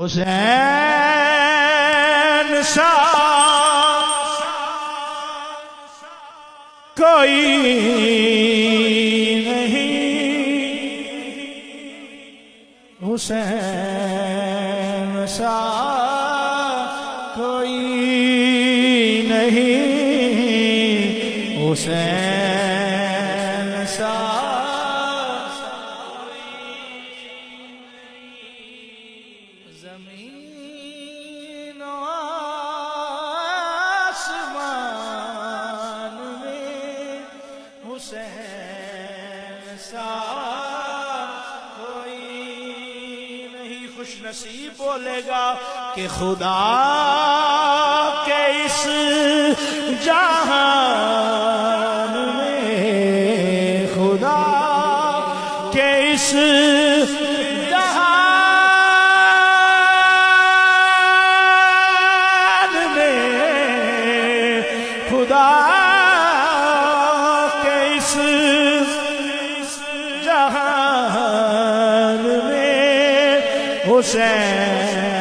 حسین سا کوئی نہیں، حسین سا کوئی نہیں، حسین سا زمین و آسمان میں حسین سا کوئی نہیں۔ خوش نصیب بولے گا کہ خدا کے اس جہان میں، خدا کے اس خدا کے اس جہان میں حسین